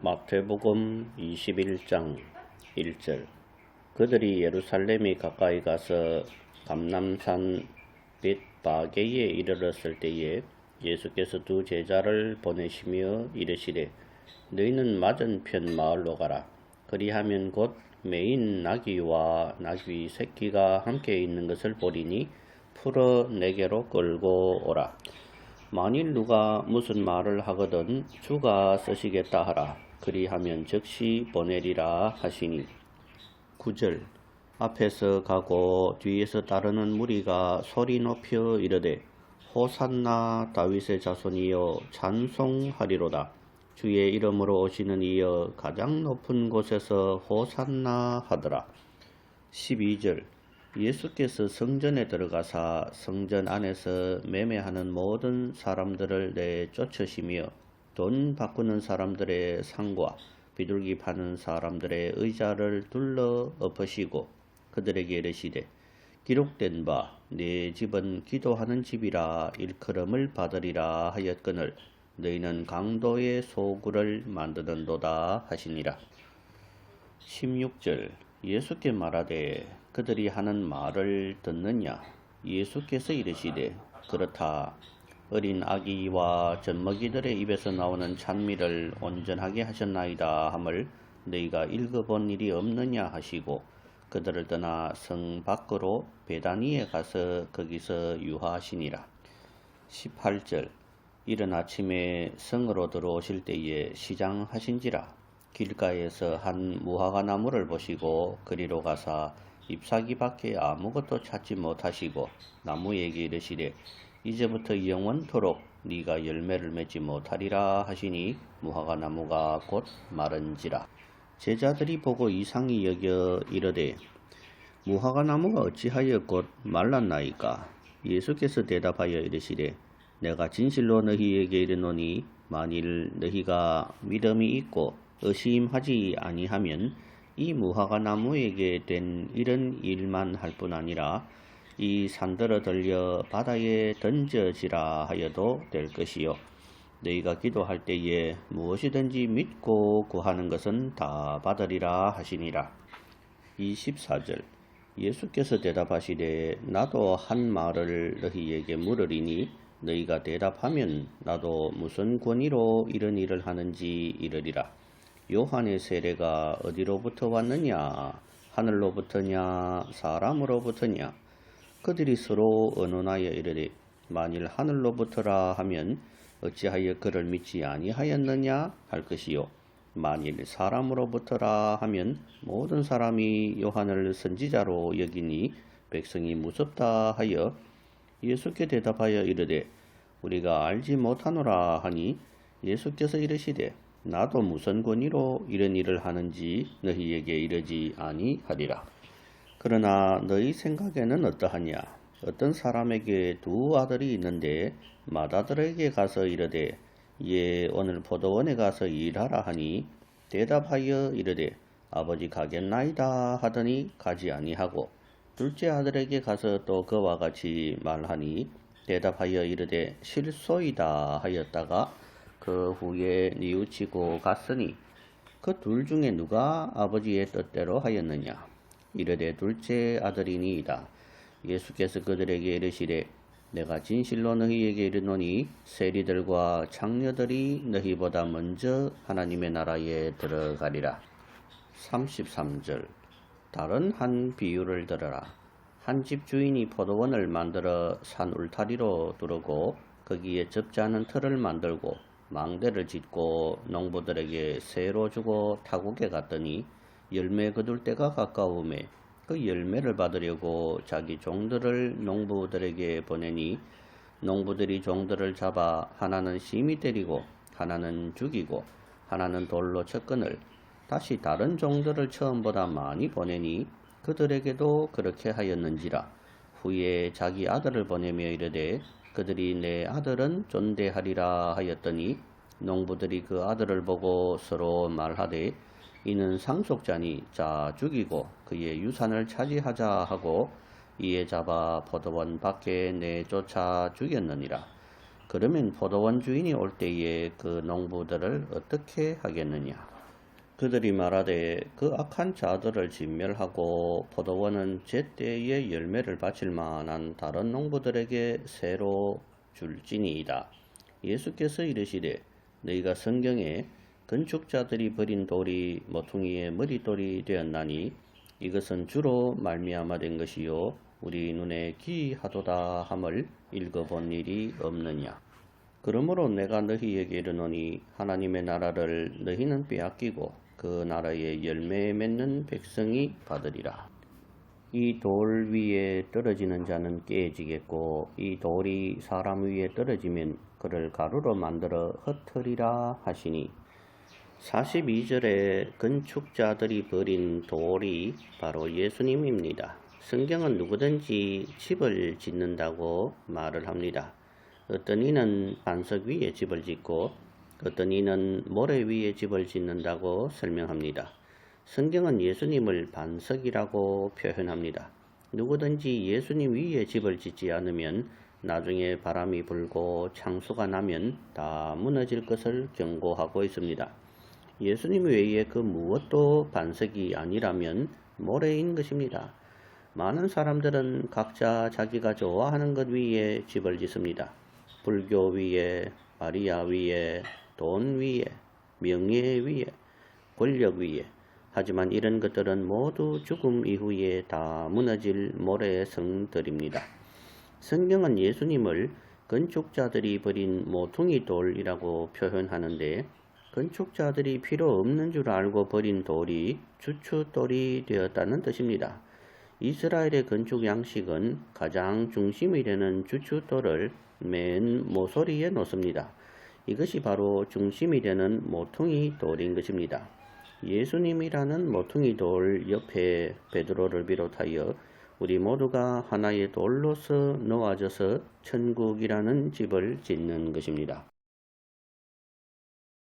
마태복음 21장 1절. 그들이 예루살렘이 가까이 가서 감람산 벳바게에 이르렀을 때에 예수께서 두 제자를 보내시며 이르시되 너희는 맞은편 마을로 가라. 그리하면 곧 매인 나귀와 나귀 새끼가 함께 있는 것을 보리니 풀어 내게로 끌고 오라. 만일 누가 무슨 말을 하거든 주가 쓰시겠다 하라. 그리하면 즉시 보내리라 하시니. 9절. 앞에서 가고 뒤에서 따르는 무리가 소리 높여 이르되 호산나 다윗의 자손이여 찬송하리로다. 주의 이름으로 오시는 이여 가장 높은 곳에서 호산나 하더라. 12절. 예수께서 성전에 들어가사 성전 안에서 매매하는 모든 사람들을 내쫓으시며 돈 바꾸는 사람들의 상과 비둘기 파는 사람들의 의자를 둘러 엎으시고 그들에게 이르시되 기록된 바 내 집은 기도하는 집이라 일컬음을 받으리라 하였거늘 너희는 강도의 소굴을 만드는도다 하시니라. 16절. 예수께 말하되 그들이 하는 말을 듣느냐. 예수께서 이르시되 그렇다. 어린 아기와 젖먹이들의 입에서 나오는 찬미를 온전하게 하셨나이다 함을 너희가 읽어본 일이 없느냐 하시고 그들을 떠나 성 밖으로 베다니에 가서 거기서 유하시니라. 18절. 이른 아침에 성으로 들어오실 때에 시장하신지라 길가에서 한 무화과 나무를 보시고 그리로 가사 잎사귀밖에 아무것도 찾지 못하시고 나무에게 이르시되 이제부터 영원토록 네가 열매를 맺지 못하리라 하시니 무화과 나무가 곧 마른지라. 제자들이 보고 이상히 여겨 이르되 무화과 나무가 어찌하여 곧 말랐나이까. 예수께서 대답하여 이르시되 내가 진실로 너희에게 이르노니 만일 너희가 믿음이 있고 의심하지 아니하면 이 무화과 나무에게 된 이런 일만 할 뿐 아니라 이 산들어 들려 바다에 던져지라 하여도 될 것이요 너희가 기도할 때에 무엇이든지 믿고 구하는 것은 다 받으리라 하시니라. 24절. 예수께서 대답하시되 나도 한 말을 너희에게 물으리니 너희가 대답하면 나도 무슨 권위로 이런 일을 하는지 이르리라. 요한의 세례가 어디로부터 왔느냐? 하늘로부터냐? 사람으로부터냐? 그들이 서로 의논하여 이르되 만일 하늘로부터라 하면 어찌하여 그를 믿지 아니하였느냐 할 것이요 만일 사람으로부터라 하면 모든 사람이 요한을 선지자로 여기니 백성이 무섭다 하여 예수께 대답하여 이르되 우리가 알지 못하노라 하니 예수께서 이르시되 나도 무슨 권위로 이런 일을 하는지 너희에게 이르지 아니하리라. 그러나 너희 생각에는 어떠하냐? 어떤 사람에게 두 아들이 있는데 맏아들에게 가서 이르되 예 오늘 포도원에 가서 일하라 하니 대답하여 이르되 아버지 가겠나이다 하더니 가지 아니하고 둘째 아들에게 가서 또 그와 같이 말하니 대답하여 이르되 실소이다 하였다가 그 후에 뉘우치고 갔으니 그 둘 중에 누가 아버지의 뜻대로 하였느냐? 이르되 둘째 아들이니이다. 예수께서 그들에게 이르시되 내가 진실로 너희에게 이르노니 세리들과 장녀들이 너희보다 먼저 하나님의 나라에 들어가리라. 33절. 다른 한 비유를 들어라. 한 집 주인이 포도원을 만들어 산 울타리로 두르고 거기에 접지 않은 틀을 만들고 망대를 짓고 농부들에게 세로 주고 타국에 갔더니 열매 거둘 때가 가까움에 그 열매를 받으려고 자기 종들을 농부들에게 보내니 농부들이 종들을 잡아 하나는 심히 때리고 하나는 죽이고 하나는 돌로 쳤거늘 다시 다른 종들을 처음보다 많이 보내니 그들에게도 그렇게 하였는지라. 후에 자기 아들을 보내며 이르되 그들이 내 아들은 존대하리라 하였더니 농부들이 그 아들을 보고 서로 말하되 이는 상속자니 자 죽이고 그의 유산을 차지하자 하고 이에 잡아 포도원 밖에 내쫓아 죽였느니라. 그러면 포도원 주인이 올 때에 그 농부들을 어떻게 하겠느냐? 그들이 말하되 그 악한 자들을 진멸하고 포도원은 제때에 열매를 바칠 만한 다른 농부들에게 새로 줄지니이다. 예수께서 이르시되 너희가 성경에 건축자들이 버린 돌이 모퉁이의 머릿돌이 되었나니 이것은 주로 말미암아 된 것이요 우리 눈에 기이하도다 함을 읽어본 일이 없느냐. 그러므로 내가 너희에게 이르노니 하나님의 나라를 너희는 빼앗기고 그 나라의 열매 맺는 백성이 받으리라. 이 돌 위에 떨어지는 자는 깨지겠고 이 돌이 사람 위에 떨어지면 그를 가루로 만들어 흩으리라 하시니 42절에 건축자들이 버린 돌이 바로 예수님입니다. 성경은 누구든지 집을 짓는다고 말을 합니다. 어떤 이는 반석 위에 집을 짓고 어떤 이는 모래 위에 집을 짓는다고 설명합니다. 성경은 예수님을 반석이라고 표현합니다. 누구든지 예수님 위에 집을 짓지 않으면 나중에 바람이 불고 창수가 나면 다 무너질 것을 경고하고 있습니다. 예수님 외에 그 무엇도 반석이 아니라면 모래인 것입니다. 많은 사람들은 각자 자기가 좋아하는 것 위에 집을 짓습니다. 불교 위에, 마리아 위에, 돈 위에, 명예 위에, 권력 위에. 하지만 이런 것들은 모두 죽음 이후에 다 무너질 모래의 성들입니다. 성경은 예수님을 건축자들이 버린 모퉁이 돌이라고 표현하는데 건축자들이 필요 없는 줄 알고 버린 돌이 주춧돌이 되었다는 뜻입니다. 이스라엘의 건축 양식은 가장 중심이 되는 주춧돌을 맨 모서리에 놓습니다. 이것이 바로 중심이 되는 모퉁이 돌인 것입니다. 예수님이라는 모퉁이 돌 옆에 베드로를 비롯하여 우리 모두가 하나의 돌로서 놓아져서 천국이라는 집을 짓는 것입니다.